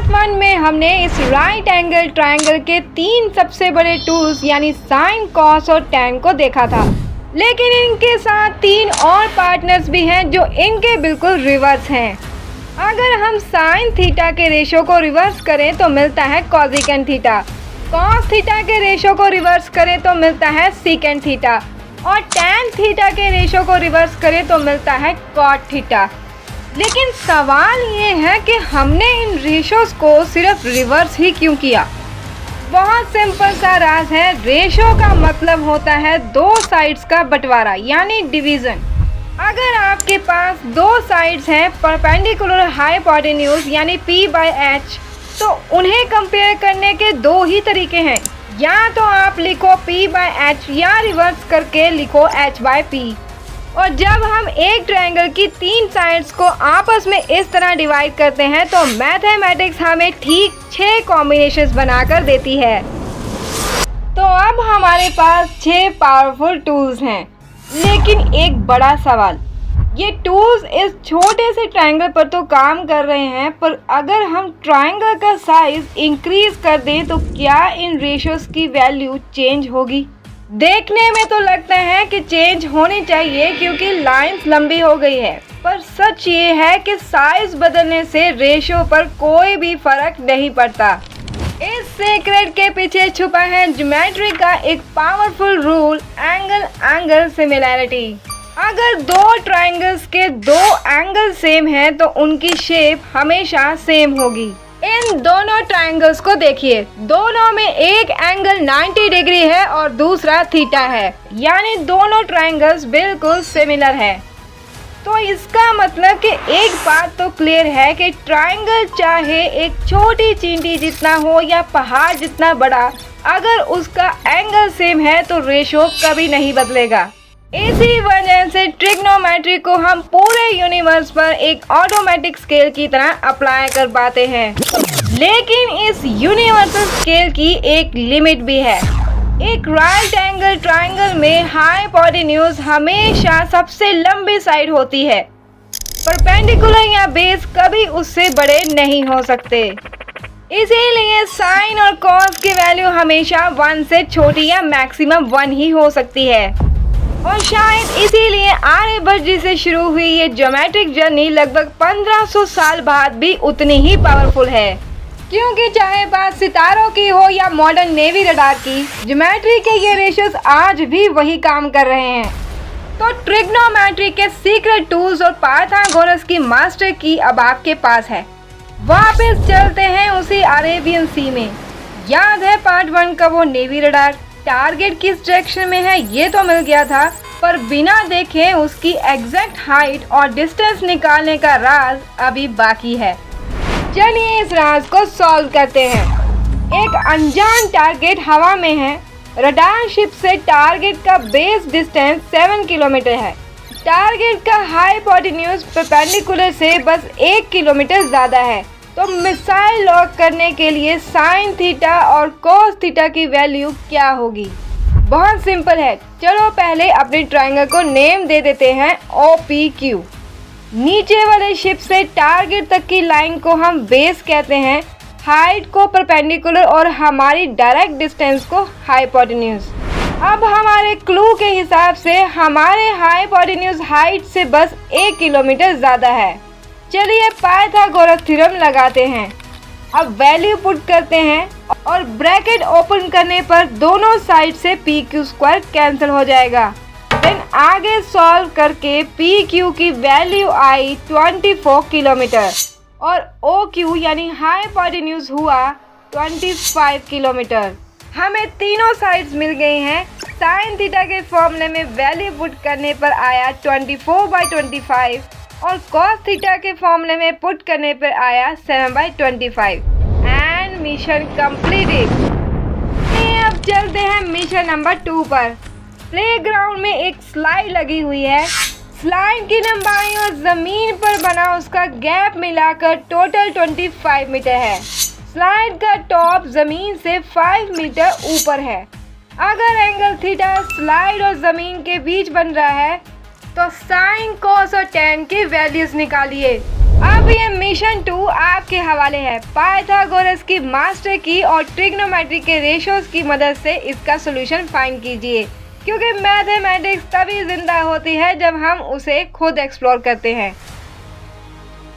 Part 1 में हमने इस राइट एंगल ट्रायंगल के 3 सबसे बड़े टूल्स यानी साइन, कॉस और टैन को देखा था। लेकिन इनके साथ 3 और पार्टनर्स भी हैं जो इनके बिल्कुल रिवर्स हैं। अगर हम साइन थीटा के रेशो को रिवर्स करें तो मिलता है कॉसेकेंट थीटा, कॉस थीटा के रेशो को रिवर्स करें तो मिलता है सीकेंट थीटा और टैन थीटा के रेशो को रिवर्स करें तो मिलता है कॉट थीटा। लेकिन सवाल ये है कि हमने इन रेशोस को सिर्फ रिवर्स ही क्यों किया? बहुत सिंपल सा राज है। रेशो का मतलब होता है दो साइड्स का बंटवारा यानी डिवीज़न। अगर आपके पास दो साइड्स हैं परपेंडिकुलर हाइपोटेन्यूज यानी P/H, तो उन्हें कंपेयर करने के दो ही तरीके हैं। या तो आप लिखो P/H या रिवर्स करके लिखो H/P। और जब हम एक ट्रायंगल की 3 साइड्स को आपस में इस तरह डिवाइड करते हैं तो मैथमेटिक्स हमें ठीक 6 कॉम्बिनेशंस बनाकर देती है। तो अब हमारे पास 6 पावरफुल टूल्स हैं। लेकिन एक बड़ा सवाल, ये टूल्स इस छोटे से ट्रायंगल पर तो काम कर रहे हैं, पर अगर हम ट्रायंगल का साइज इंक्रीज कर दें तो क्या इन रेशियोज की वैल्यू चेंज होगी? देखने में तो लगता है कि चेंज होनी चाहिए क्योंकि लाइंस लंबी हो गई है, पर सच ये है कि साइज बदलने से रेशियो पर कोई भी फर्क नहीं पड़ता। इस सीक्रेट के पीछे छुपा है ज्योमेट्री का एक पावरफुल रूल, एंगल सिमिलैरिटी। अगर दो ट्रायंगल्स के दो एंगल सेम हैं तो उनकी शेप हमेशा सेम होगी। इन दोनों ट्रायंगल्स को देखिए, दोनों में एक एंगल 90 डिग्री है और दूसरा थीटा है, यानी दोनों ट्रायंगल्स बिल्कुल सिमिलर है। तो इसका मतलब कि एक बात तो क्लियर है कि ट्रायंगल चाहे एक छोटी चींटी जितना हो या पहाड़ जितना बड़ा, अगर उसका एंगल सेम है तो रेशो कभी नहीं बदलेगा। इसी वजह से ट्रिग्नोमेट्री को हम पूरे यूनिवर्स पर एक ऑटोमेटिक स्केल की तरह अप्लाई कर पाते हैं। लेकिन इस यूनिवर्सल स्केल की एक लिमिट भी है। एक राइट एंगल ट्रायंगल में हाइपोटेन्यूज हमेशा सबसे लंबी साइड होती है। परपेंडिकुलर या बेस कभी उससे बड़े नहीं हो सकते। इसीलिए साइन और कॉस की वैल्यू हमेशा 1 से छोटी या मैक्सिमम 1 ही हो सकती है। और शायद इसीलिए आर्यभट्ट जी से शुरू हुई ये ज्योमेट्रिक जर्नी लगभग 1500 साल बाद भी उतनी ही पावरफुल है। क्योंकि चाहे बात सितारों की हो या मॉडर्न नेवी रडार की, ज्योमेट्री के ये रेशियोज आज भी वही काम कर रहे हैं। तो ट्रिग्नोमेट्री के सीक्रेट टूल्स और पाइथागोरस की मास्टर की अब आपके पास है। वापस चलते हैं उसी अरेबियन सी में। याद है पार्ट 1 का वो नेवी रडार? टारगेट किस डायरेक्शन में है ये तो मिल गया था, पर बिना देखे उसकी एग्जैक्ट हाइट और डिस्टेंस निकालने का राज अभी बाकी है। चलिए इस राज को सॉल्व करते हैं। एक अनजान टारगेट हवा में है। रडार शिप से टारगेट का बेस डिस्टेंस 7 किलोमीटर है। टारगेट का हाइपोटेन्यूज परपेंडिकुलर से बस 1 किलोमीटर ज़्यादा है। तो मिसाइल लॉक करने के लिए साइन थीटा और कोस थीटा की वैल्यू क्या होगी? बहुत सिंपल है। चलो पहले अपने ट्रायंगल को नेम दे देते हैं OPQ। नीचे वाले शिप से टारगेट तक की लाइन को हम बेस कहते हैं, हाइट को परपेंडिकुलर और हमारी डायरेक्ट डिस्टेंस को हाइपोटेन्यूज। अब हमारे क्लू के हिसाब से हमारे हाइपोटेन्यूज हाइट से बस 1 किलोमीटर ज़्यादा है। चलिए पाइथागोरस थ्योरम लगाते हैं। अब वैल्यू पुट करते हैं और ब्रैकेट ओपन करने पर दोनों साइड से PQ² कैंसिल हो जाएगा। देन आगे सॉल्व करके PQ की वैल्यू आई 24 किलोमीटर और OQ यानी हाइपोटेन्यूज हुआ 25 किलोमीटर। हमें तीनों साइड्स मिल गई हैं। साइन थीटा के फॉर्मूले में वैल्यू पुट करने पर आया 24/25 और कॉस थीटा के फॉर्मूले में पुट करने पर आया 7/25 एंड मिशन कंप्लीटेड। अब चलते हैं मिशन नंबर 2 पर। प्लेग्राउंड में एक स्लाइड लगी हुई है। स्लाइड की लंबाई और ज़मीन पर बना उसका गैप मिलाकर टोटल 25 मीटर है। स्लाइड का टॉप ज़मीन से 5 मीटर ऊपर है। अगर एंगल थीटा स्लाइड और ज़मीन के बीच बन रहा है तो साइन, कॉस और टैन की वैल्यूज निकालिए। अब ये मिशन 2 आपके हवाले है। पाइथागोरस की मास्टर की और ट्रिग्नोमेट्री के रेशोज की मदद से इसका सॉल्यूशन फाइंड कीजिए, क्योंकि मैथमेटिक्स तभी जिंदा होती है जब हम उसे खुद एक्सप्लोर करते हैं।